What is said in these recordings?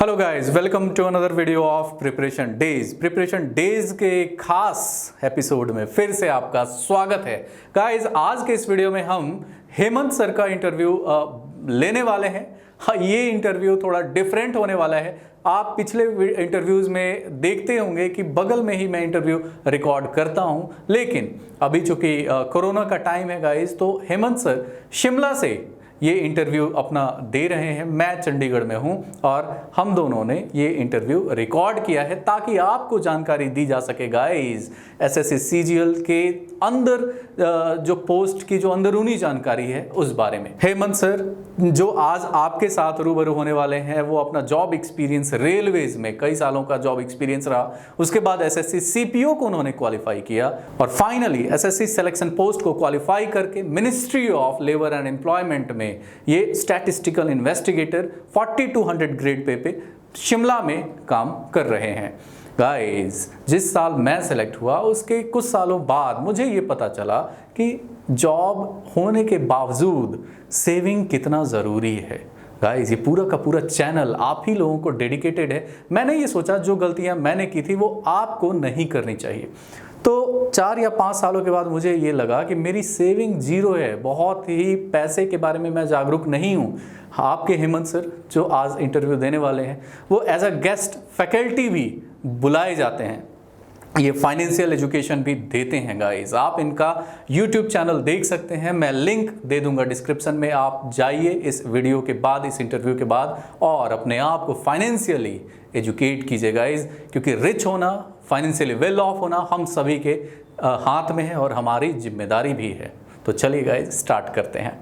Hello guys, welcome to another video of preparation days के खास episode में फिर से आपका स्वागत है। गाइस, आज के इस वीडियो में हम हेमंत सर का इंटरव्यू लेने वाले हैं। हाँ, ये इंटरव्यू थोड़ा डिफरेंट होने वाला है। आप पिछले इंटरव्यूज़ में देखते होंगे कि बगल में ही मैं इंटरव्यू रिकॉर्ड करता हूं, लेकिन अभी चूंकि कोरोना का टाइम है गाइस, तो हेमंत सर शिमला से ये इंटरव्यू अपना दे रहे हैं। मैं चंडीगढ़ में हूं और हम दोनों ने ये इंटरव्यू रिकॉर्ड किया है ताकि आपको जानकारी दी जा सके गाइस, एसएससी सीजीएल के अंदर जो पोस्ट की जो अंदरूनी जानकारी है उस बारे में। हेमंत सर जो आज आपके साथ रूबरू होने वाले हैं वो अपना जॉब एक्सपीरियंस रेलवेज में कई सालों का जॉब एक्सपीरियंस रहा, उसके बाद एसएससी सीपीओ को उन्होंने क्वालिफाई किया और फाइनली एसएससी सिलेक्शन पोस्ट को क्वालिफाई करके ministry of labour and employment में ये statistical investigator 4200 grade pay Shimla में काम कर रहे हैं। गाइस, जिस साल मैं सेलेक्ट हुआ उसके कुछ सालों बाद मुझे ये पता चला कि जॉब होने के बावजूद सेविंग कितना ज़रूरी है। गाइस, ये पूरा का पूरा चैनल आप ही लोगों को डेडिकेटेड है। मैंने ये सोचा जो गलतियां मैंने की थी वो आपको नहीं करनी चाहिए। तो 4 या 5 सालों के बाद मुझे ये लगा कि मेरी सेविंग जीरो है, बहुत ही पैसे के बारे में मैं जागरूक नहीं हूँ। आपके हेमंत सर जो आज इंटरव्यू देने वाले हैं वो एज अ गेस्ट फैकल्टी भी बुलाए जाते हैं, ये फाइनेंशियल एजुकेशन भी देते हैं। गाइस, आप इनका YouTube चैनल देख सकते हैं, मैं लिंक दे दूंगा डिस्क्रिप्शन में। आप जाइए इस वीडियो के बाद, इस इंटरव्यू के बाद, और अपने आप को फाइनेंशियली एजुकेट कीजिए गाइस, क्योंकि रिच होना, फाइनेंशियली वेल ऑफ होना हम सभी के हाथ में है और हमारी जिम्मेदारी भी है। तो चलिए गाइस, स्टार्ट करते हैं।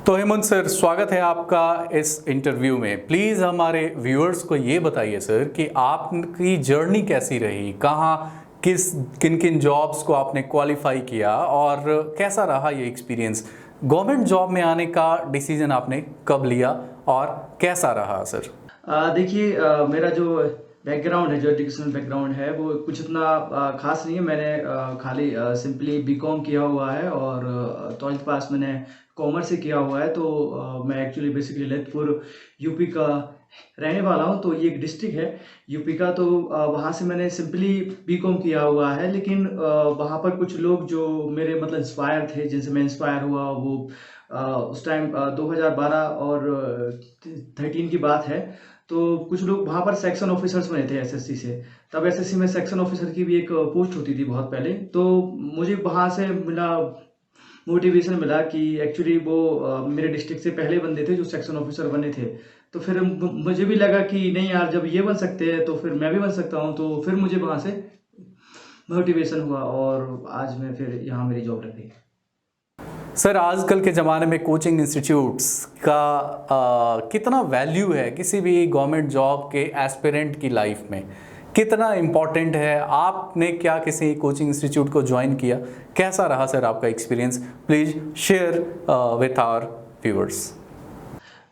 तो हेमंत सर, स्वागत है आपका इस इंटरव्यू में। प्लीज़ हमारे व्यूअर्स को ये बताइए सर कि आपकी जर्नी कैसी रही, कहाँ किन किन जॉब्स को आपने क्वालिफाई किया और कैसा रहा ये एक्सपीरियंस। गवर्नमेंट जॉब में आने का डिसीजन आपने कब लिया और कैसा रहा सर? देखिए, मेरा जो बैकग्राउंड है, जो एजुकेशनल बैकग्राउंड है, वो कुछ इतना खास नहीं है। मैंने खाली सिंपली बीकॉम किया हुआ है और 12th पास मैंने कॉमर्स से किया हुआ है। तो मैं एक्चुअली बेसिकली ललितपुर यूपी का रहने वाला हूँ। तो ये एक डिस्ट्रिक्ट है यूपी का। तो वहाँ से मैंने सिंपली बीकॉम किया हुआ है। लेकिन वहाँ पर कुछ लोग जो मेरे मतलब इंस्पायर थे, जिनसे मैं इंस्पायर हुआ, वो उस टाइम 2012 और 13 की बात है। तो कुछ लोग वहाँ पर सेक्शन ऑफिसर्स बने थे एसएससी से। तब एसएससी में सेक्शन ऑफिसर की भी एक पोस्ट होती थी बहुत पहले। तो मुझे वहाँ से मिला, मोटिवेशन मिला कि एक्चुअली वो मेरे डिस्ट्रिक्ट से पहले बंदे थे जो सेक्शन ऑफिसर बने थे। तो फिर मुझे भी लगा कि नहीं यार, जब ये बन सकते हैं तो फिर मैं भी बन सकता हूँ। तो फिर मुझे वहाँ से मोटिवेशन हुआ और आज मैं फिर यहाँ मेरी जॉब लग गई। सर, आजकल के ज़माने में कोचिंग इंस्टीट्यूट्स का कितना वैल्यू है किसी भी गवर्नमेंट जॉब के एस्पिरेंट की लाइफ में, कितना इम्पॉर्टेंट है? आपने क्या किसी कोचिंग इंस्टीट्यूट को ज्वाइन किया? कैसा रहा सर आपका experience? Please share with our viewers.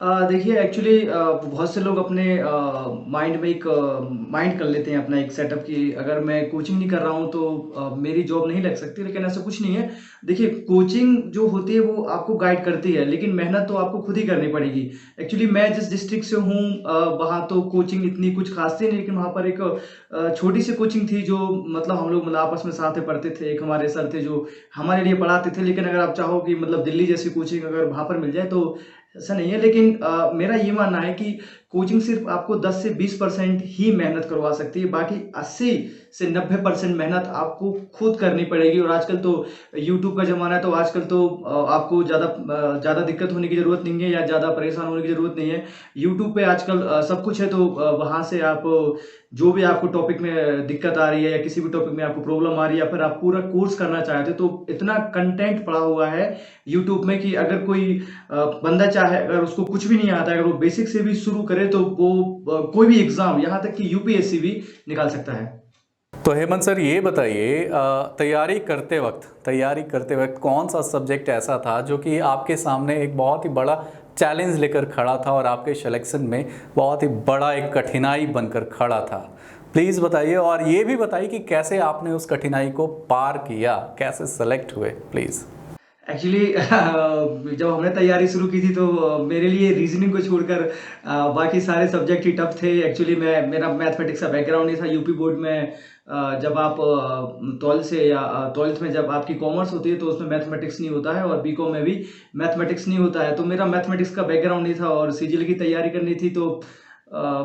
देखिए, एक्चुअली बहुत से लोग अपने माइंड में एक माइंड कर लेते हैं अपना एक सेटअप कि अगर मैं कोचिंग नहीं कर रहा हूँ तो मेरी जॉब नहीं लग सकती। लेकिन ऐसा कुछ नहीं है। देखिए, कोचिंग जो होती है वो आपको गाइड करती है, लेकिन मेहनत तो आपको खुद ही करनी पड़ेगी। एक्चुअली मैं जिस डिस्ट्रिक्ट से हूँ वहाँ तो कोचिंग इतनी कुछ खास थी नहीं, लेकिन वहाँ पर एक छोटी सी कोचिंग थी जो मतलब हम लोग आपस में साथ में पढ़ते थे। एक हमारे सर थे जो हमारे लिए पढ़ाते थे। लेकिन अगर आप चाहो कि मतलब दिल्ली जैसी कोचिंग अगर वहाँ पर मिल जाए तो ऐसा नहीं है। लेकिन मेरा ये मानना है कि कोचिंग सिर्फ आपको 10 से 20% ही मेहनत करवा सकती है, बाकी 80 से 90% मेहनत आपको खुद करनी पड़ेगी। और आजकल तो यूट्यूब का ज़माना है, तो आजकल तो आपको ज़्यादा दिक्कत होने की ज़रूरत नहीं है या ज़्यादा परेशान होने की ज़रूरत नहीं है। यूट्यूब पे आजकल सब कुछ है। तो वहाँ से आप जो भी आपको टॉपिक में दिक्कत आ रही है या किसी भी टॉपिक में आपको प्रॉब्लम आ रही है या फिर आप पूरा कोर्स करना चाहते हो, तो इतना कंटेंट पड़ा हुआ है यूट्यूब में कि अगर कोई बंदा चाहे, अगर उसको कुछ भी नहीं आता है, अगर वो बेसिक से भी शुरू करे तो वो कोई भी एग्जाम, यहाँ तक कि यूपीएससी भी निकाल सकता है। तो हेमंत सर, ये बताइए, तैयारी करते वक्त कौन सा सब्जेक्ट ऐसा था जो कि आपके सामने एक बहुत ही बड़ा चैलेंज लेकर खड़ा था और आपके सिलेक्शन में बहुत ही बड़ा एक कठिनाई बनकर खड़ा था? प्लीज़ बताइए, और ये भी बताइए कि कैसे आपने उस कठिनाई को पार किया, कैसे सेलेक्ट हुए, प्लीज़। एक्चुअली जब हमने तैयारी शुरू की थी तो मेरे लिए रीजनिंग को छोड़कर बाकी सारे सब्जेक्ट ही टफ थे। एक्चुअली मेरा मैथमेटिक्स का बैकग्राउंड नहीं था। यूपी बोर्ड में जब आप 12th से या 12th में जब आपकी कॉमर्स होती है तो उसमें मैथमेटिक्स नहीं होता है, और बीकॉम में भी मैथमेटिक्स नहीं होता है। तो मेरा मैथमेटिक्स का बैकग्राउंड नहीं था और सीजीएल की तैयारी करनी थी, तो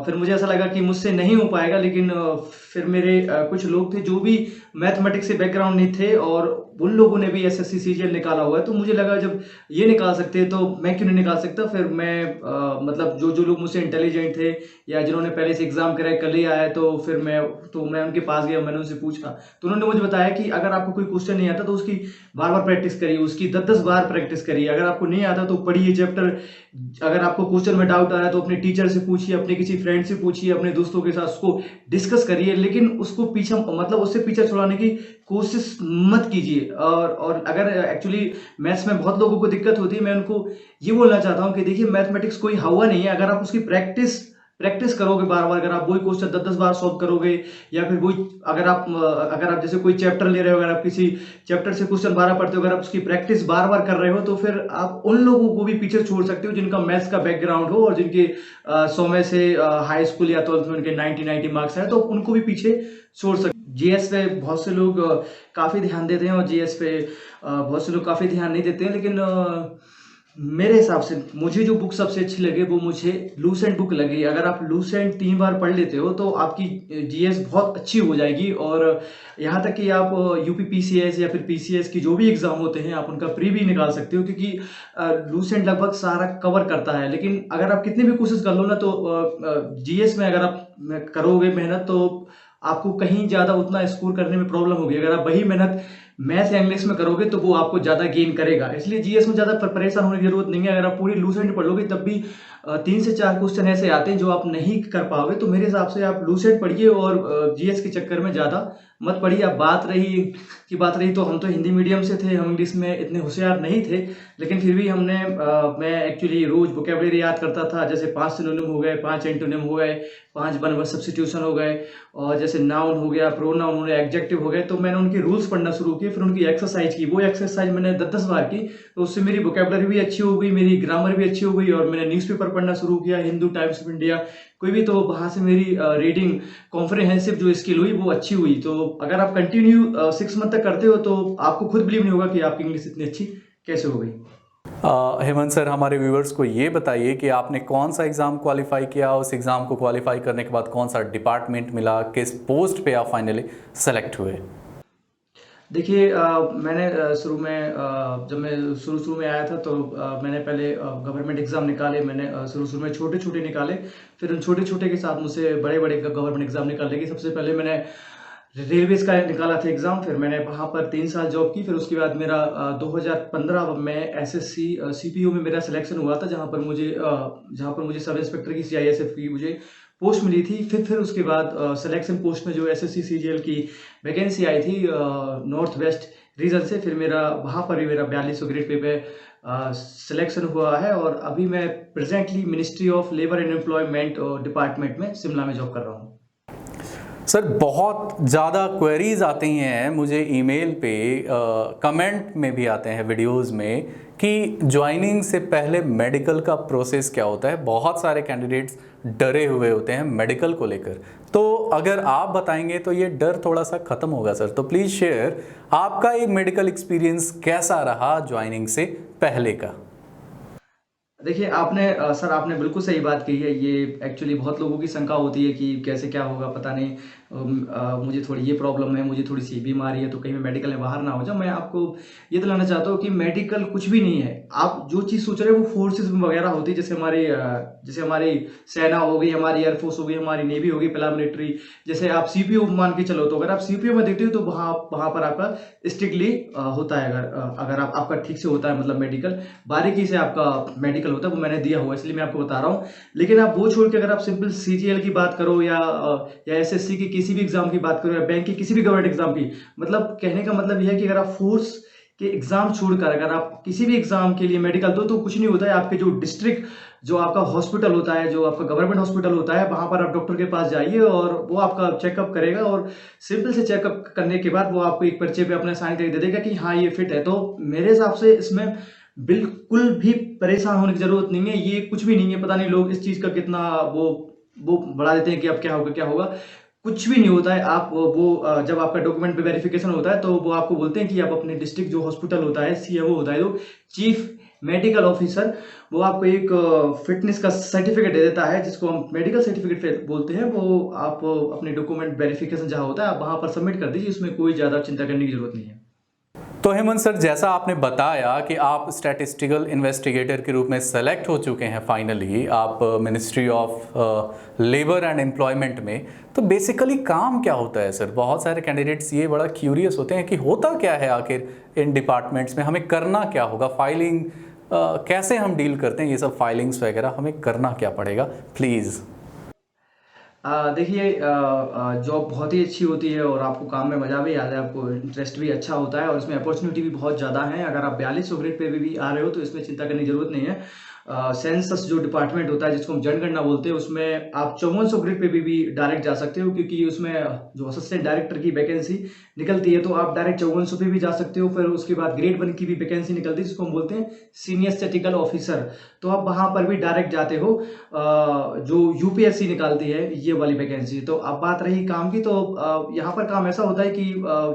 फिर मुझे ऐसा लगा कि मुझसे नहीं हो पाएगा। लेकिन फिर मेरे कुछ लोग थे जो भी मैथमेटिक्स से बैकग्राउंड नहीं थे, और उन लोगों ने भी एसएससी सीजीएल निकाला हुआ है। तो मुझे लगा जब ये निकाल सकते हैं तो मैं क्यों नहीं निकाल सकता। फिर मैं मतलब जो जो लोग मुझसे इंटेलिजेंट थे या जिन्होंने पहले से एग्जाम क्रैक कर लिया है, तो फिर मैं उनके पास गया, मैंने उनसे पूछा, तो उन्होंने मुझे बताया कि अगर आपको कोई क्वेश्चन नहीं आता तो उसकी बार बार प्रैक्टिस करिए, उसकी 10-10 बार प्रैक्टिस करिए। अगर आपको नहीं आता तो पढ़िए चैप्टर। अगर आपको क्वेश्चन में डाउट आ रहा है तो अपने टीचर से पूछिए, अपने किसी फ्रेंड से पूछिए, अपने दोस्तों के साथ उसको डिस्कस करिए, लेकिन उसको पीछा मतलब उससे पीछा छुड़ाने की कोशिश मत कीजिए। और अगर एक्चुअली मैथ्स में बहुत लोगों को दिक्कत होती है, मैं उनको ये बोलना चाहता हूँ कि देखिए मैथमेटिक्स कोई हवा नहीं है। अगर आप उसकी प्रैक्टिस प्रैक्टिस करोगे बार बार, अगर आप वही क्वेश्चन 10-10 बार सॉल्व करोगे, या फिर वही अगर आप जैसे कोई चैप्टर ले रहे हो, अगर आप किसी चैप्टर से क्वेश्चन 12 पढ़ते हो, अगर आप उसकी प्रैक्टिस बार बार कर रहे हो, तो फिर आप उन लोगों को भी पीछे छोड़ सकते हो जिनका मैथ्स का बैकग्राउंड हो और जिनके 100 में से हाई स्कूल या 12th में उनके 90 मार्क्स आए, तो उनको भी पीछे छोड़ सकते। जीएस पे बहुत से लोग काफी ध्यान देते हैं, और जीएस पे बहुत से लोग काफी ध्यान नहीं देते हैं। लेकिन मेरे हिसाब से मुझे जो बुक सबसे अच्छी लगे वो मुझे लूसेंट बुक लगी। अगर आप लूसेंट 3 बार पढ़ लेते हो तो आपकी जीएस बहुत अच्छी हो जाएगी। और यहाँ तक कि आप यूपी पीसीएस या फिर पीसीएस की जो भी एग्जाम होते हैं आप उनका प्री भी निकाल सकते हो, क्योंकि लूसेंट लगभग सारा कवर करता है। लेकिन अगर आप कितनी भी कोशिश कर लो ना, तो जीएस में अगर आप करोगे मेहनत तो आपको कहीं ज्यादा उतना स्कोर करने में प्रॉब्लम होगी। अगर आप वही मेहनत मैथ्स या इंग्लिश में करोगे तो वो आपको ज्यादा गेन करेगा। इसलिए जीएस में ज्यादा परेशान होने की जरूरत नहीं है। अगर आप पूरी लूसेंट पढ़ लोगे तब भी 3 से 4 क्वेश्चन ऐसे आते हैं जो आप नहीं कर पाओगे। तो मेरे हिसाब से आप लूसेंट पढ़िए और जीएस के चक्कर में ज्यादा मत पढ़िए। अब बात रही तो हम तो हिंदी मीडियम से थे, हम इंग्लिश में इतने होशियार नहीं थे, लेकिन फिर भी मैं एक्चुअली रोज वोकेबलरी याद करता था। जैसे 5 सिनोनिम हो गए, 5 एंटोनिम हो गए, 5 वन वर्ड सब्स्टिट्यूशन हो गए, और जैसे नाउन हो गया, प्रोनाउन हो गया, एडजेक्टिव हो गए। तो मैंने उनके रूल्स पढ़ना शुरू किए, फिर उनकी एक्सरसाइज की। वो एक्सरसाइज मैंने 10-10 बार की, तो उससे मेरी वोकेबलरी भी अच्छी हो गई, मेरी ग्रामर भी अच्छी हो गई। और मैंने न्यूज़पेपर पढ़ना शुरू किया, हिंदू, टाइम्स ऑफ इंडिया, कोई भी, तो वहां से मेरी रीडिंग कॉम्प्रिहेंसिव जो स्किल हुई वो अच्छी हुई। तो अगर आप कंटिन्यू 6 मंथ तक करते हो तो आपको खुद बिलीव नहीं होगा कि आपकी इंग्लिश इतनी अच्छी कैसे हो गई। हेमंत सर, हमारे व्यूअर्स को ये बताइए कि आपने कौन सा एग्ज़ाम क्वालिफाई किया, उस एग्ज़ाम को क्वालिफाई करने के बाद कौन सा डिपार्टमेंट मिला, किस पोस्ट पे आप फाइनली सेलेक्ट हुए? देखिए मैंने शुरू में जब मैं शुरू में आया था तो मैंने पहले गवर्नमेंट एग्ज़ाम निकाले। मैंने शुरू में छोटे-छोटे निकाले, फिर उन छोटे-छोटे के साथ मुझसे बड़े-बड़े गवर्नमेंट एग्ज़ाम निकालने की। सबसे पहले मैंने रेलवेज़ का निकाला था एग्ज़ाम, फिर मैंने वहाँ पर 3 साल जॉब की। फिर उसके बाद मेरा 2015 में एसएससी सीपीओ में मेरा सिलेक्शन हुआ था, जहाँ पर मुझे सब इंस्पेक्टर की सीआईएसएफ की मुझे पोस्ट मिली थी। फिर उसके बाद सिलेक्शन पोस्ट में जो एसएससी सीजीएल की वैकेंसी आई थी नॉर्थ वेस्ट रीजन से, फिर मेरा वहाँ पर भी मेरा 4200 ग्रेड पे सिलेक्शन हुआ है। और अभी मैं presently ministry of labour and employment department में शिमला में जॉब कर रहा हूँ। सर, बहुत ज़्यादा क्वेरीज आती हैं मुझे ईमेल पे, कमेंट में भी आते हैं वीडियोस में, कि ज्वाइनिंग से पहले मेडिकल का प्रोसेस क्या होता है। बहुत सारे कैंडिडेट्स डरे हुए होते हैं मेडिकल को लेकर, तो अगर आप बताएंगे तो ये डर थोड़ा सा ख़त्म होगा सर। तो प्लीज़ शेयर आपका ये मेडिकल एक्सपीरियंस कैसा रहा ज्वाइनिंग से पहले का। देखिए सर आपने बिल्कुल सही बात कही है। ये एक्चुअली बहुत लोगों की शंका होती है कि कैसे क्या होगा पता नहीं, मुझे थोड़ी ये प्रॉब्लम है, मुझे थोड़ी सी बीमारी है, तो कहीं मैं मेडिकल में बाहर ना हो जाऊँ। मैं आपको ये दिलाना चाहता हूँ कि मेडिकल कुछ भी नहीं है। आप जो चीज़ सोच रहे हो वो फोर्सेज वगैरह होती है, जैसे हमारी सेना हो गई, हमारी एयरफोर्स हो गई, हमारी नेवी होगी, पैरामिलिट्री। जैसे आप सीपीओ मान के चलो, तो अगर आप सीपीओ में देखते हो तो वहाँ पर आपका स्ट्रिक्टली होता है। अगर आपका ठीक से होता है, मतलब मेडिकल बारीकी से आपका मेडिकल होता है, वो मैंने दिया हुआ है इसलिए मैं आपको बता रहा हूँ। लेकिन आप वो छोड़ के अगर आप सिंपल सीजीएल की बात करो या एसएससी की किसी भी एग्जाम की बात करो या बैंक की किसी भी गवर्नमेंट एग्जाम की, मतलब कहने का मतलब यह है कि अगर आप फोर्स कि एग्ज़ाम छोड़कर अगर आप किसी भी एग्ज़ाम के लिए मेडिकल दो तो कुछ नहीं होता है, आपके जो डिस्ट्रिक्ट जो आपका हॉस्पिटल होता है, जो आपका गवर्नमेंट हॉस्पिटल होता है, वहाँ पर आप डॉक्टर के पास जाइए और वो आपका चेकअप करेगा और सिंपल से चेकअप करने के बाद वो आपको एक पर्चे पे अपना साइन करके दे देगा कि हाँ, ये फिट है। तो मेरे हिसाब से इसमें बिल्कुल भी परेशान होने की ज़रूरत नहीं है, ये कुछ भी नहीं है। पता नहीं लोग इस चीज़ का कितना वो बढ़ा देते हैं कि अब क्या होगा, क्या होगा? कुछ भी नहीं होता है। आप जब आपका डॉक्यूमेंट पे वेरिफिकेशन होता है तो वो आपको बोलते हैं कि आप अपने डिस्ट्रिक्ट जो हॉस्पिटल होता है, सीएमओ होता है जो चीफ मेडिकल ऑफिसर, वो आपको एक फिटनेस का सर्टिफिकेट दे देता है जिसको हम मेडिकल सर्टिफिकेट बोलते हैं। वो आप अपने डॉक्यूमेंट वेरिफिकेशन जहाँ होता है आप वहाँ पर सबमिट कर दीजिए, उसमें कोई ज़्यादा चिंता करने की ज़रूरत नहीं है। तो हेमंत सर, जैसा आपने बताया कि आप स्टैटिस्टिकल इन्वेस्टिगेटर के रूप में सेलेक्ट हो चुके हैं फाइनली, आप ministry of labour and employment में, तो बेसिकली काम क्या होता है सर? बहुत सारे कैंडिडेट्स ये बड़ा क्यूरियस होते हैं कि होता क्या है आखिर इन डिपार्टमेंट्स में, हमें करना क्या होगा, फाइलिंग कैसे हम डील करते हैं, ये सब फाइलिंग्स वगैरह हमें करना क्या पड़ेगा, प्लीज़। देखिए, जॉब बहुत ही अच्छी होती है और आपको काम में मज़ा भी आता है, आपको इंटरेस्ट भी अच्छा होता है और इसमें अपॉर्चुनिटी भी बहुत ज़्यादा है। अगर आप 4200 ग्रेड पे भी आ रहे हो तो इसमें चिंता करने की ज़रूरत नहीं है। सेंसस जो डिपार्टमेंट होता है जिसको हम जनगणना बोलते हैं, उसमें आप 5400 ग्रेड पे भी डायरेक्ट जा सकते हो, क्योंकि उसमें जो असिस्टेंट डायरेक्टर की वैकेंसी निकलती है तो आप डायरेक्ट 5400 पे भी जा सकते हो। फिर उसके बाद ग्रेड 1 की भी वैकेंसी निकलती है जिसको हम बोलते हैं सीनियर स्टैटिस्टिकल ऑफिसर, तो आप वहाँ पर भी डायरेक्ट जाते हो। जो यूपीएससी निकालती है ये वाली वैकेंसी। तो अब बात रही काम की, तो यहाँ पर काम ऐसा होता है कि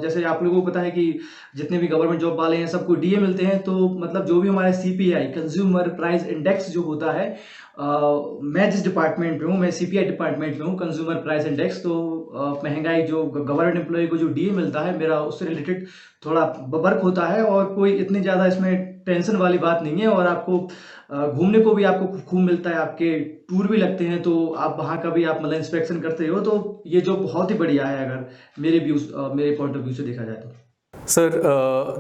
जैसे आप लोगों को पता है कि जितने भी गवर्नमेंट जॉब वाले हैं सबको डीए मिलते हैं, तो मतलब जो भी हमारे सीपीआई कंज्यूमर प्राइस इंडेक्स जो होता है, मैं जिस डिपार्टमेंट में हूँ, मैं सीपीआई डिपार्टमेंट में हूँ, कंज्यूमर प्राइस इंडेक्स। तो महंगाई जो गवर्नमेंट एम्प्लॉय को जो डीए मिलता है, मेरा उससे रिलेटेड थोड़ा वर्क होता है और कोई इतनी ज़्यादा इसमें टेंशन वाली बात नहीं है। और आपको घूमने को भी आपको खूब मिलता है, आपके टूर भी लगते हैं, तो आप वहाँ का भी आप मतलब इंस्पेक्शन करते हो। तो ये जो बहुत ही बढ़िया है अगर मेरे पॉइंट ऑफ व्यू से देखा जाए तो। सर,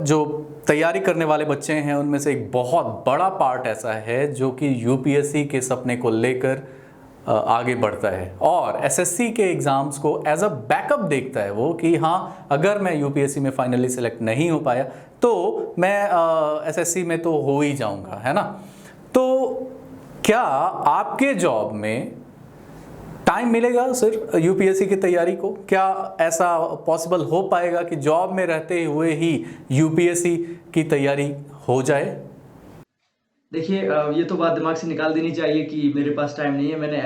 जो तैयारी करने वाले बच्चे हैं उनमें से एक बहुत बड़ा पार्ट ऐसा है जो कि यूपीएससी के सपने को लेकर आगे बढ़ता है और एसएससी के एग्ज़ाम्स को एज अ बैकअप देखता है वो, कि हाँ अगर मैं यूपीएससी में फाइनली सेलेक्ट नहीं हो पाया तो मैं एसएससी में तो हो ही जाऊंगा, है ना? तो क्या आपके जॉब में टाइम मिलेगा सर यूपीएससी की तैयारी को? क्या ऐसा पॉसिबल हो पाएगा कि जॉब में रहते हुए ही यूपीएससी की तैयारी हो जाए? देखिए, ये तो बात दिमाग से निकाल देनी चाहिए कि मेरे पास टाइम नहीं है। मैंने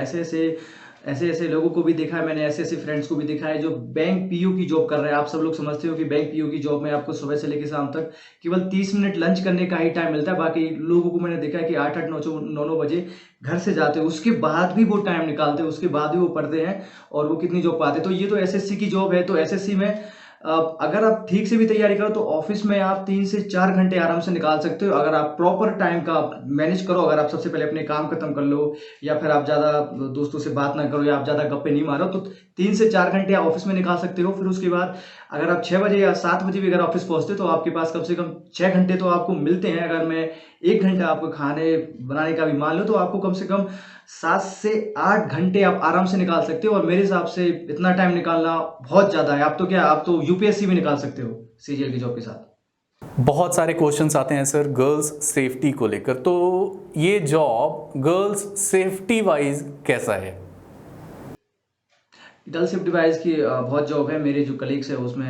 ऐसे-ऐसे लोगों को भी देखा है, मैंने ऐसे-ऐसे फ्रेंड्स को भी देखा है जो बैंक पीओ की जॉब कर रहे हैं। आप सब लोग समझते हो कि बैंक पीओ की जॉब में आपको सुबह से लेके शाम तक केवल 30 मिनट लंच करने का ही टाइम मिलता है। बाकी लोगों को मैंने देखा है कि 8-8, 9-9 बजे घर से जाते हैं, उसके बाद भी वो टाइम निकालते हैं, उसके बाद भी वो पढ़ते हैं और वो कितनी जॉब पाते हैं। तो ये तो एसएससी की जॉब है, तो एसएससी में अगर आप ठीक से भी तैयारी करो तो ऑफिस में आप 3 से 4 घंटे आराम से निकाल सकते हो, अगर आप प्रॉपर टाइम का मैनेज करो। अगर आप सबसे पहले अपने काम खत्म कर लो या फिर आप ज़्यादा दोस्तों से बात ना करो या आप ज़्यादा गप्पे नहीं मारो, तो 3 से 4 घंटे आप ऑफिस में निकाल सकते हो। फिर उसके बाद अगर आप 6 बजे या 7 बजे भी अगर ऑफिस पहुंचते हो तो आपके पास कम से कम 6 घंटे तो आपको मिलते हैं। अगर मैं 1 घंटा आपको खाने बनाने का भी मान लो तो आपको कम से कम 7 से 8 घंटे आप आराम से निकाल सकते हो। और मेरे हिसाब से इतना टाइम निकालना बहुत ज़्यादा है। आप तो यूपीएससी भी निकाल सकते हो सीजीएल की जॉब के साथ। बहुत सारे क्वेश्चंस आते हैं सर गर्ल्स सेफ्टी को लेकर, तो ये जॉब गर्ल्स सेफ्टी वाइज कैसा है? गर्ल्स सेफ्टी वाइज की बहुत जॉब है। मेरे जो कलीग्स हैं उसमें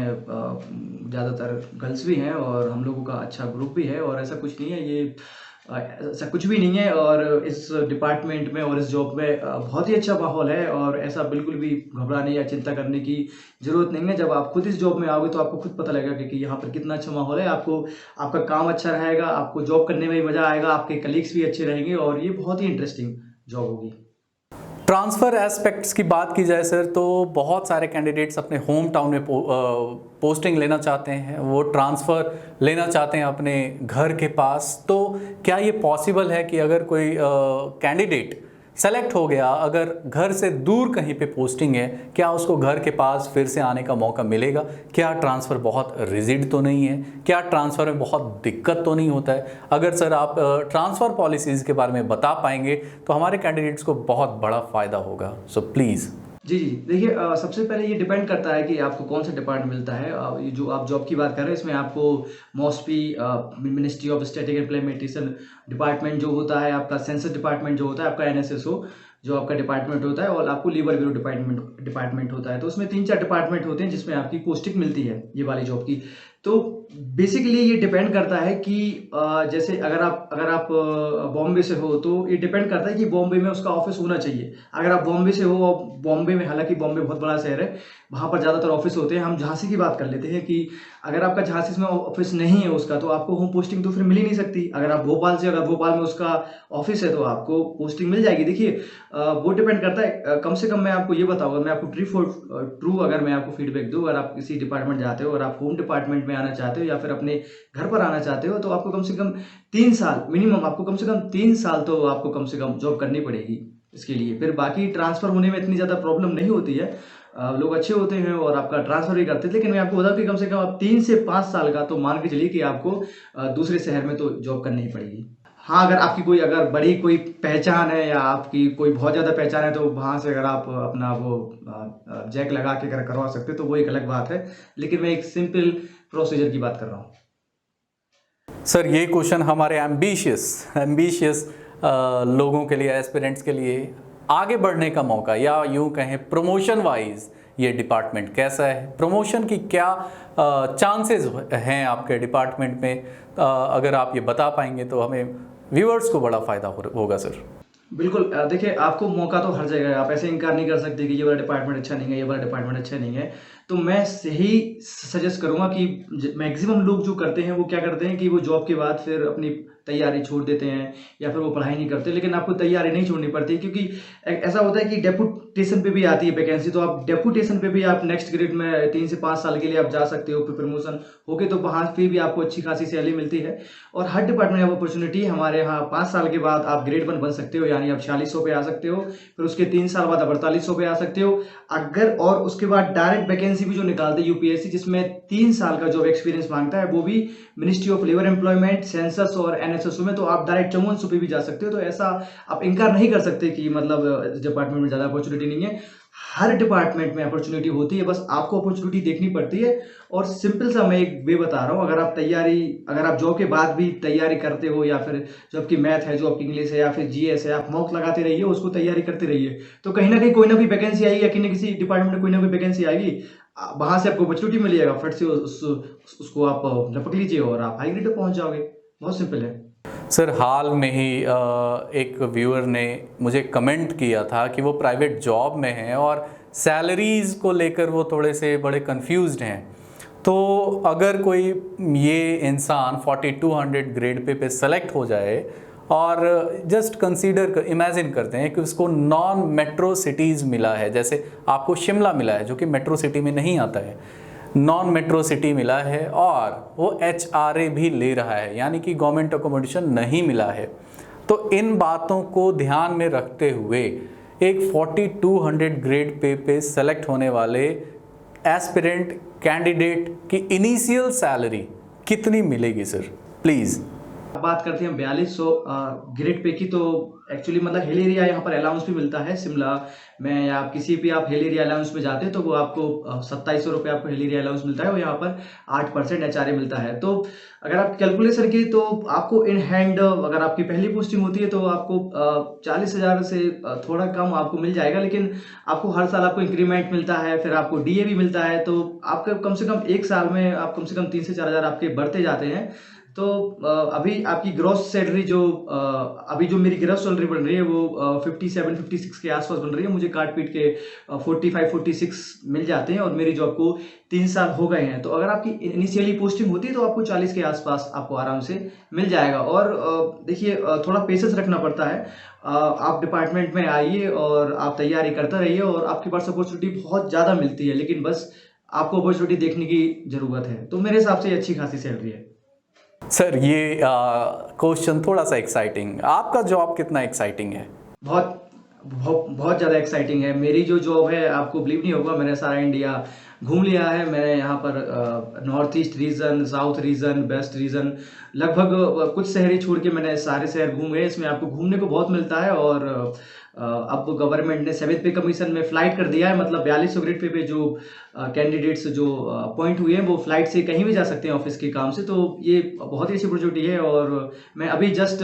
ज़्यादातर गर्ल्स भी हैं और हम लोगों का अच्छा ग्रुप भी है और ऐसा कुछ नहीं है, ये ऐसा कुछ भी नहीं है। और इस डिपार्टमेंट में और इस जॉब में बहुत ही अच्छा माहौल है और ऐसा बिल्कुल भी घबराने या चिंता करने की ज़रूरत नहीं है। जब आप खुद इस जॉब में आओगे तो आपको खुद पता लगेगा कि यहाँ पर कितना अच्छा माहौल है। आपका काम अच्छा रहेगा, आपको जॉब करने में भी मज़ा आएगा, आपके कलीग्स भी अच्छे रहेंगे और ये बहुत ही इंटरेस्टिंग जॉब होगी। ट्रांसफ़र एस्पेक्ट्स की बात की जाए सर, तो बहुत सारे कैंडिडेट्स अपने होम टाउन में पोस्टिंग लेना चाहते हैं, वो ट्रांसफ़र लेना चाहते हैं अपने घर के पास। तो क्या ये पॉसिबल है कि अगर कोई कैंडिडेट सेलेक्ट हो गया, अगर घर से दूर कहीं पे पोस्टिंग है, क्या उसको घर के पास फिर से आने का मौका मिलेगा? क्या ट्रांसफ़र बहुत रिजिड तो नहीं है? क्या ट्रांसफ़र में बहुत दिक्कत तो नहीं होता है? अगर सर आप ट्रांसफ़र पॉलिसीज़ के बारे में बता पाएंगे तो हमारे कैंडिडेट्स को बहुत बड़ा फ़ायदा होगा, सो प्लीज़। जी, जी। देखिए सबसे पहले ये डिपेंड करता है कि आपको कौन-सा डिपार्टमेंट मिलता है। ये जो आप जॉब की बात कर रहे हैं इसमें आपको mostly ministry of static implementation department जो होता है, आपका सेंसस डिपार्टमेंट जो होता है, आपका एनएसएसओ जो आपका डिपार्टमेंट होता है और आपको लेबर ब्यूरो डिपार्टमेंट डिपार्टमेंट होता है। तो उसमें 3-4 डिपार्टमेंट होते हैं जिसमें आपकी पोस्टिंग मिलती है, ये वाली जॉब की। तो बेसिकली ये डिपेंड करता है कि जैसे अगर आप बॉम्बे से हो तो ये डिपेंड करता है कि बॉम्बे में उसका ऑफिस होना चाहिए। अगर आप बॉम्बे से हो और बॉम्बे में, हालाँकि बॉम्बे बहुत बड़ा शहर है, वहाँ पर ज़्यादातर ऑफिस होते हैं। हम झांसी की बात कर लेते हैं कि अगर आपका झांसी में ऑफिस नहीं है उसका, तो आपको होम पोस्टिंग तो फिर मिल ही नहीं सकती। अगर भोपाल में उसका ऑफिस है तो आपको पोस्टिंग मिल जाएगी। देखिए वो डिपेंड करता है, कम से कम मैं आपको ये बताऊँगा, मैं आपको ट्रू अगर मैं आपको फीडबैक दूँ, अगर आप किसी डिपार्टमेंट जाते हो, अगर आप होम डिपार्टमेंट में आना चाहते हो या फिर अपने घर पर आना चाहते हो, तो आपको कम से कम 3 साल मिनिमम, आपको कम से कम 3 साल तो आपको कम से कम जॉब करनी पड़ेगी इसके लिए। फिर बाकी ट्रांसफ़र होने में इतनी ज़्यादा प्रॉब्लम नहीं होती है। लोग अच्छे होते हैं और आपका ट्रांसफ़र भी करते हैं। लेकिन मैं आपको बताऊँ कि कम से कम आप 3 से 5 साल का तो मान के चलिए कि आपको दूसरे शहर में तो जॉब करनी ही पड़ेगी। हाँ, अगर आपकी कोई अगर बड़ी कोई पहचान है या आपकी कोई बहुत ज़्यादा पहचान है, तो वहाँ से अगर आप अपना वो जैक लगा के अगर करवा सकते हो, तो वो एक अलग बात है। लेकिन मैं एक सिंपल प्रोसीजर की बात कर रहा हूँ। सर ये क्वेश्चन हमारे एम्बिशियस एम्बिशियस लोगों के लिए, एस्पिरेंट्स के लिए आगे बढ़ने का मौका, या यूं कहें प्रमोशन वाइज ये डिपार्टमेंट कैसा है, प्रमोशन की क्या चांसेस हैं आपके डिपार्टमेंट में, अगर आप ये बता पाएंगे तो हमें व्यूअर्स को बड़ा फ़ायदा होगा सर। बिल्कुल देखिए आपको मौका तो हर जगह है, आप ऐसे इनकार नहीं कर सकते कि ये वाला डिपार्टमेंट अच्छा नहीं है, ये वाला डिपार्टमेंट अच्छा नहीं है। तो मैं यही सजेस्ट करूँगा कि मैक्सिमम लोग जो करते हैं वो क्या करते हैं कि वो जॉब के बाद फिर अपनी तैयारी छोड़ देते हैं या फिर वो पढ़ाई नहीं करते। लेकिन आपको तैयारी नहीं छोड़नी पड़ती, क्योंकि ऐसा होता है कि डेपुटेशन पे भी आती है वैकेंसी, तो आप डेपुटेशन पे भी आप नेक्स्ट ग्रेड में 3 से 5 साल के लिए आप जा सकते हो, फिर प्रमोशन होके तो वहाँ पे भी आपको अच्छी खासी सैलरी मिलती है। और हर डिपार्टमेंट में अपॉर्चुनिटी हमारे यहाँ 5 साल के बाद आप ग्रेड 1 बन सकते हो, यानी आप 4600 पे आ सकते हो। फिर उसके 3 साल बाद आप 4800 पे आ सकते हो। अगर और उसके बाद डायरेक्ट वैकेंसी भी जो निकालते हैं यूपीएससी, जिसमें 3 साल का जॉब एक्सपीरियंस मांगता है, वो भी ministry of labour employment, census और एनएसएसओ में, तो आप डायरेक्ट 5400 पे भी जा सकते हो। तो ऐसा आप इनकार नहीं कर सकते कि मतलब इस डिपार्टमेंट में ज़्यादा अपॉर्चुनिटी नहीं है। हर डिपार्टमेंट में अपॉर्चुनिटी होती है, बस आपको अपॉर्चुनिटी देखनी पड़ती है। और सिंपल सा मैं एक वे बता रहा हूँ, अगर आप जॉब के बाद भी तैयारी करते हो, या फिर जो आपकी मैथ है, जो आपकी इंग्लिश है, या फिर जीएस है, आप मॉक लगाते रहिए, उसको तैयारी करते रहिए, तो कहीं ना कहीं कोई ना कोई वैकेंसी आएगी, या किसी डिपार्टमेंट में कोई ना कोई वैकेंसी आएगी, वहां से आपको अपॉर्चुनिटी मिलेगा, फट से उसको आप लपक लीजिए और आप हाई ग्रेड पे पहुंच जाओगे। बहुत सिंपल है। सर हाल में ही एक व्यूअर ने मुझे कमेंट किया था कि वो प्राइवेट जॉब में हैं और सैलरीज़ को लेकर वो थोड़े से बड़े कंफ्यूज्ड हैं। तो अगर कोई ये इंसान 4200 ग्रेड पे सेलेक्ट हो जाए, और जस्ट कंसीडर इमेजिन करते हैं कि उसको नॉन मेट्रो सिटीज़ मिला है, जैसे आपको शिमला मिला है जो कि मेट्रो सिटी में नहीं आता है, नॉन मेट्रो सिटी मिला है, और वो HRA भी ले रहा है, यानी कि गवर्नमेंट अकोमोडेशन नहीं मिला है। तो इन बातों को ध्यान में रखते हुए एक 4200 ग्रेड पे सेलेक्ट होने वाले एस्पिरेंट कैंडिडेट की इनिशियल सैलरी कितनी मिलेगी सर, प्लीज़? बात करते हैं 4200 ग्रेड पे की, तो एक्चुअली मतलब हिल एरिया यहाँ पर अलाउंस भी मिलता है शिमला में, या आप किसी भी आप हिल एरिया अलाउंस में जाते हैं तो वो आपको 2700 रुपये आपको हिल एरिया अलाउंस मिलता है, और यहाँ पर 8% HRA मिलता है। तो अगर आप कैलकुलेशन की तो आपको इन हैंड, अगर आपकी पहली पोस्टिंग होती है तो आपको 40,000 से थोड़ा कम आपको मिल जाएगा। लेकिन आपको हर साल आपको इंक्रीमेंट मिलता है, फिर आपको DA भी मिलता है, तो आपके कम से कम एक साल में आप कम से कम 3 से 4,000 आपके बढ़ते जाते हैं। तो अभी आपकी ग्रॉस सैलरी अभी जो मेरी ग्रॉस सैलरी बन रही है वो 57-56 के आसपास बन रही है। मुझे काट पीट के 45-46 मिल जाते हैं, और मेरी जॉब को 3 साल हो गए हैं। तो अगर आपकी इनिशियली पोस्टिंग होती है तो आपको 40 के आसपास आपको आराम से मिल जाएगा। और देखिए थोड़ा पेशेंस रखना पड़ता है। आप डिपार्टमेंट में आइए और आप तैयारी करते रहिए, और आपके पास अपॉर्चुनिटी बहुत ज़्यादा मिलती है, लेकिन बस आपको अपॉर्चुनिटी देखने की ज़रूरत है। तो मेरे हिसाब से अच्छी खासी सैलरी है। सर ये क्वेश्चन थोड़ा सा एक्साइटिंग, आपका जॉब कितना एक्साइटिंग है? बहुत बहुत ज़्यादा एक्साइटिंग है। मेरी जो जॉब है, आपको बिलीव नहीं होगा, मैंने सारा इंडिया घूम लिया है। मैंने यहाँ पर north east region, south region, west region, लगभग कुछ शहर ही छोड़ के मैंने सारे शहर घूम गए। इसमें आपको घूमने को बहुत मिलता है, और अब गवर्नमेंट ने 7th पे कमीशन में फ्लाइट कर दिया है, मतलब 4200 ग्रेड पे जो कैंडिडेट्स जो अपॉइंट हुए हैं वो फ्लाइट से कहीं भी जा सकते हैं ऑफिस के काम से। तो ये बहुत ही अच्छी अपॉर्चुनिटी है। और मैं अभी जस्ट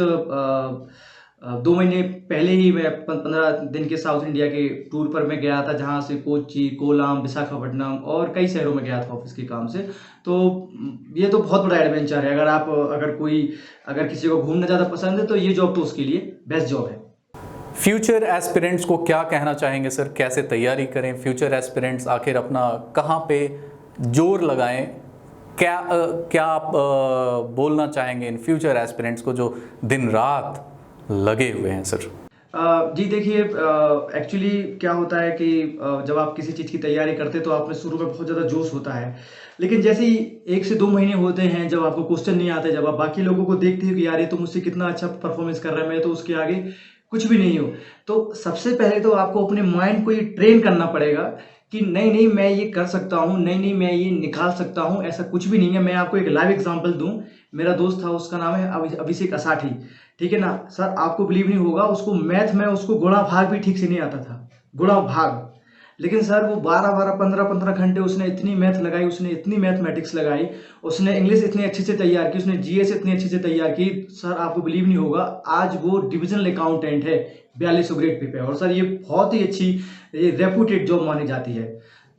2 महीने पहले ही मैं 15 दिन के साउथ इंडिया के टूर पर मैं गया था, जहाँ से कोच्चि, कोलाम, विशाखापट्टनम और कई शहरों में गया था ऑफिस के काम से। तो ये तो बहुत बड़ा एडवेंचर है। अगर किसी को घूमना ज़्यादा पसंद है तो ये जॉब तो उसके लिए बेस्ट जॉब है। फ्यूचर एस्पिरेंट्स को क्या कहना चाहेंगे सर, कैसे तैयारी करें? फ्यूचर एस्पिरेंट्स आखिर अपना कहाँ पे जोर लगाएं? क्या आप बोलना चाहेंगे इन फ्यूचर एस्पिरेंट्स को जो दिन रात लगे हुए हैं सर? जी देखिए, एक्चुअली क्या होता है कि जब आप किसी चीज़ की तैयारी करते हैं तो आप में शुरू में बहुत ज़्यादा जोश होता है, लेकिन जैसे ही 1 से 2 महीने होते हैं, जब आपको क्वेश्चन नहीं आते, जब आप बाकी लोगों को देखते हो कि यार ये तो मुझसे कितना अच्छा परफॉर्मेंस कर रहा है, मैं तो उसके आगे कुछ भी नहीं हूँ। तो सबसे पहले तो आपको अपने माइंड को ये ट्रेन करना पड़ेगा कि नहीं मैं ये कर सकता हूँ, नहीं मैं ये निकाल सकता हूँ, ऐसा कुछ भी नहीं है। मैं आपको एक लाइव एग्जांपल दूँ। मेरा दोस्त था, उसका नाम है अभिषेक असाठी, ठीक है ना सर? आपको बिलीव नहीं होगा, उसको मैथ में उसको गुणा भाग भी ठीक से नहीं आता था, गुणा भाग। लेकिन सर वो 12-12, 15-15 घंटे उसने इतनी मैथ लगाई, उसने इतनी मैथमेटिक्स लगाई, उसने इंग्लिश इतनी अच्छे से तैयार की, उसने जीएस इतनी अच्छे से तैयार की। सर आपको बिलीव नहीं होगा, आज वो डिविजनल अकाउंटेंट है 4200 ग्रेड पे। और सर ये बहुत ही अच्छी रेपुटेड जॉब मानी जाती है।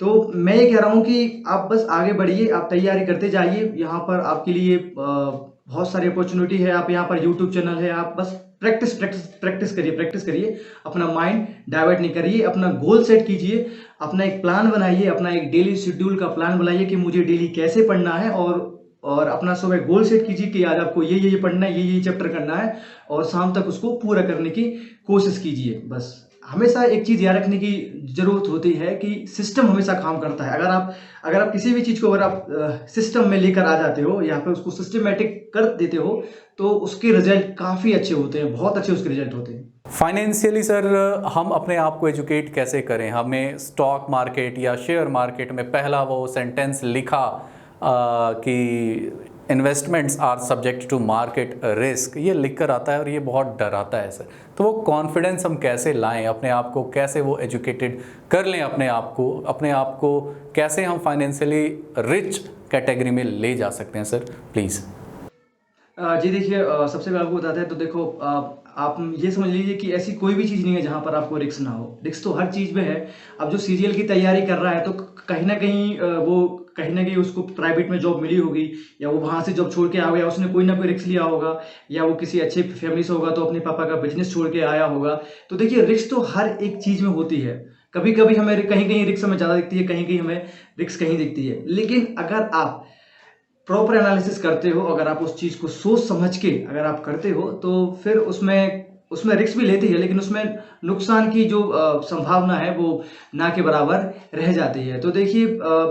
तो मैं ये कह रहा हूँ कि आप बस आगे बढ़िए, आप तैयारी करते जाइए। यहाँ पर आपके लिए बहुत सारी अपॉर्चुनिटी है। आप यहाँ पर यूट्यूब चैनल है, आप बस प्रैक्टिस करिए, अपना माइंड डाइवर्ट नहीं करिए, अपना गोल सेट कीजिए, अपना एक प्लान बनाइए, अपना एक डेली शेड्यूल का प्लान बनाइए कि मुझे डेली कैसे पढ़ना है। और अपना सुबह गोल सेट कीजिए कि आज आपको ये पढ़ना है, ये चैप्टर करना है, और शाम तक उसको पूरा करने की कोशिश कीजिए। बस हमेशा एक चीज़ याद रखने की ज़रूरत होती है कि सिस्टम हमेशा काम करता है। अगर आप किसी भी चीज़ को अगर आप सिस्टम में लेकर आ जाते हो, या फिर उसको सिस्टमेटिक कर देते हो, तो उसके रिजल्ट काफ़ी अच्छे होते हैं, बहुत अच्छे उसके रिजल्ट होते हैं। फाइनेंशियली सर हम अपने आप को एजुकेट कैसे करें? हमें स्टॉक मार्केट या शेयर मार्केट में पहला वो सेंटेंस लिखा कि investments are subject to market risk, ये लिख कर आता है और ये बहुत डराता है सर। तो वो कॉन्फिडेंस हम कैसे लाएं अपने आप को, कैसे वो एजुकेटेड कर लें अपने आप को कैसे हम फाइनेंशियली रिच कैटेगरी में ले जा सकते हैं सर, प्लीज़? जी देखिए, सबसे पहले आपको बताते हैं तो देखो, आप ये समझ लीजिए कि ऐसी कोई भी चीज़ नहीं है जहाँ पर आपको रिस्क ना हो। रिस्क तो हर चीज़ में है। अब जो सीजीएल की तैयारी कर रहा है तो कहीं ना कहीं उसको प्राइवेट में जॉब मिली होगी, या वो वहाँ से जॉब छोड़ के आ गया, उसने कोई ना कोई रिस्क लिया होगा, या वो किसी अच्छे फैमिली से होगा तो अपने पापा का बिजनेस छोड़ के आया होगा। तो देखिए, रिस्क तो हर एक चीज़ में होती है। कभी कभी हमें कहीं रिस्क हमें ज़्यादा दिखती है, कहीं हमें रिस्क कहीं दिखती है। लेकिन अगर आप प्रॉपर एनालिसिस करते हो, अगर आप उस चीज़ को सोच समझ के अगर आप करते हो, तो फिर उसमें रिस्क भी लेती है, लेकिन उसमें नुकसान की जो संभावना है वो ना के बराबर रह जाती है। तो देखिए,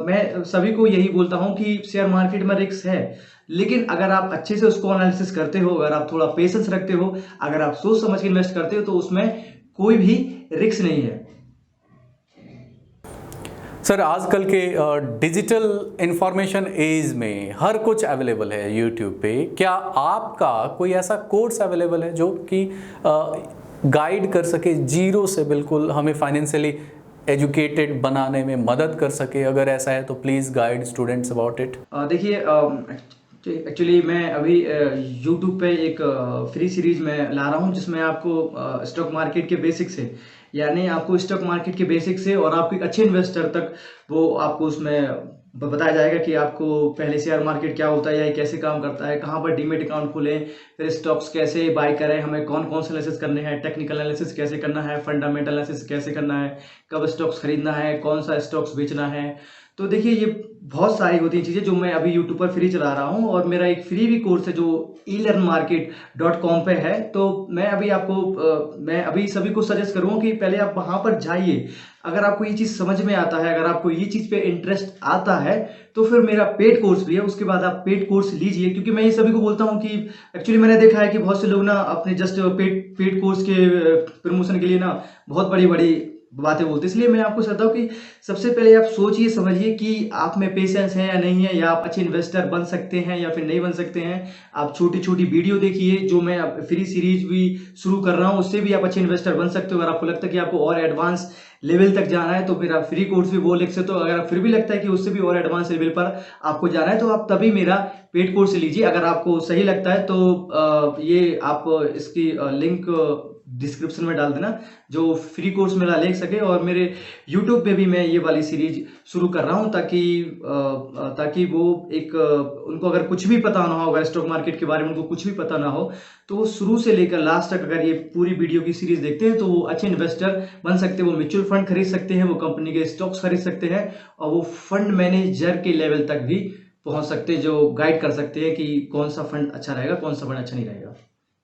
मैं सभी को यही बोलता हूँ कि शेयर मार्केट में रिस्क है, लेकिन अगर आप अच्छे से उसको एनालिसिस करते हो, अगर आप थोड़ा पेशेंस रखते हो, अगर आप सोच समझ के इन्वेस्ट करते हो, तो उसमें कोई भी रिस्क नहीं है। सर आजकल के डिजिटल इंफॉर्मेशन एज में हर कुछ अवेलेबल है यूट्यूब पे। क्या आपका कोई ऐसा कोर्स अवेलेबल है जो कि गाइड कर सके, जीरो से बिल्कुल हमें फाइनेंशियली एजुकेटेड बनाने में मदद कर सके? अगर ऐसा है तो please guide students about it. देखिए, एक्चुअली मैं अभी यूट्यूब पे एक फ्री सीरीज में ला रहा हूँ, जिसमें आपको स्टॉक मार्केट के बेसिक से, यानी आपको स्टॉक मार्केट के बेसिक से और आपको एक अच्छे इन्वेस्टर तक वो आपको उसमें बताया जाएगा कि आपको पहले शेयर मार्केट क्या होता है, या ये कैसे काम करता है, कहाँ पर डीमेट अकाउंट खोलें, फिर स्टॉक्स कैसे बाय करें, हमें कौन कौन से एनालिसिस करने हैं, टेक्निकल एनालिसिस कैसे करना है, फंडामेंटल एनालिसिस कैसे करना है, कब स्टॉक्स खरीदना है, कौन सा स्टॉक्स बेचना है। तो देखिए, ये बहुत सारी होती हैं चीज़ें जो मैं अभी यूट्यूब पर फ्री चला रहा हूँ, और मेरा एक फ्री भी कोर्स है जो elearnmarket.com पे है। तो मैं अभी सभी को सजेस्ट करूँगा कि पहले आप वहाँ पर जाइए। अगर आपको ये चीज़ समझ में आता है, अगर आपको ये चीज़ पे इंटरेस्ट आता है, तो फिर मेरा पेड कोर्स भी है, उसके बाद आप पेड कोर्स लीजिए। क्योंकि मैं ये सभी को बोलता हूँ कि एक्चुअली मैंने देखा है कि बहुत से लोग ना अपने जस्ट पेड कोर्स के प्रमोशन के लिए ना बहुत बड़ी बातें बोलते हैं। इसलिए मैं आपको चाहता हूँ कि सबसे पहले आप सोचिए समझिए कि आप में पेशेंस है या नहीं है, या आप अच्छे इन्वेस्टर बन सकते हैं या फिर नहीं बन सकते हैं। आप छोटी-छोटी वीडियो देखिए, जो मैं अब फ्री सीरीज़ भी शुरू कर रहा हूँ, उससे भी आप अच्छे इन्वेस्टर बन सकते हो। अगर आपको लगता है कि आपको और एडवांस लेवल तक जाना है, तो मेरा फ्री कोर्स भी वो लिख सकते हो। अगर आप फिर भी लगता है कि उससे भी और एडवांस लेवल पर आपको जाना है, तो आप तभी मेरा पेड कोर्स लीजिए। अगर आपको सही लगता है तो ये आप इसकी लिंक डिस्क्रिप्शन में डाल देना, जो फ्री कोर्स मेरा ले सके। और मेरे यूट्यूब पे भी मैं ये वाली सीरीज शुरू कर रहा हूँ, ताकि वो एक उनको अगर कुछ भी पता ना हो, अगर स्टॉक मार्केट के बारे में उनको कुछ भी पता ना हो, तो वो शुरू से लेकर लास्ट तक अगर ये पूरी वीडियो की सीरीज देखते हैं, तो वो अच्छे इन्वेस्टर बन सकते हैं। वो म्यूचुअल फंड खरीद सकते हैं, वो कंपनी के स्टॉक्स खरीद सकते हैं, और वो फंड मैनेजर के लेवल तक भी पहुंच सकते हैं, जो गाइड कर सकते हैं कि कौन सा फंड अच्छा रहेगा, कौन सा फंड अच्छा नहीं रहेगा।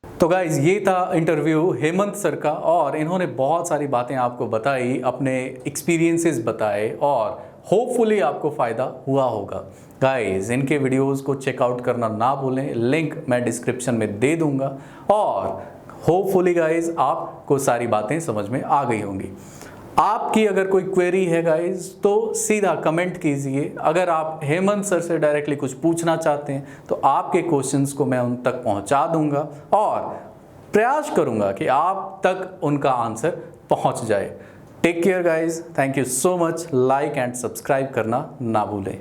तो गाइज ये था इंटरव्यू हेमंत सर का, और इन्होंने बहुत सारी बातें आपको बताई, अपने एक्सपीरियंसेस बताए, और होपफुली आपको फ़ायदा हुआ होगा। गाइज इनके वीडियोस को चेकआउट करना ना भूलें, लिंक मैं डिस्क्रिप्शन में दे दूंगा। और होपफुली गाइज आपको सारी बातें समझ में आ गई होंगी। आपकी अगर कोई क्वेरी है गाइज, तो सीधा कमेंट कीजिए। अगर आप हेमंत सर से डायरेक्टली कुछ पूछना चाहते हैं, तो आपके क्वेश्चंस को मैं उन तक पहुंचा दूंगा, और प्रयास करूंगा कि आप तक उनका आंसर पहुंच जाए। Take care guys, thank you so much. Like and subscribe करना ना भूलें।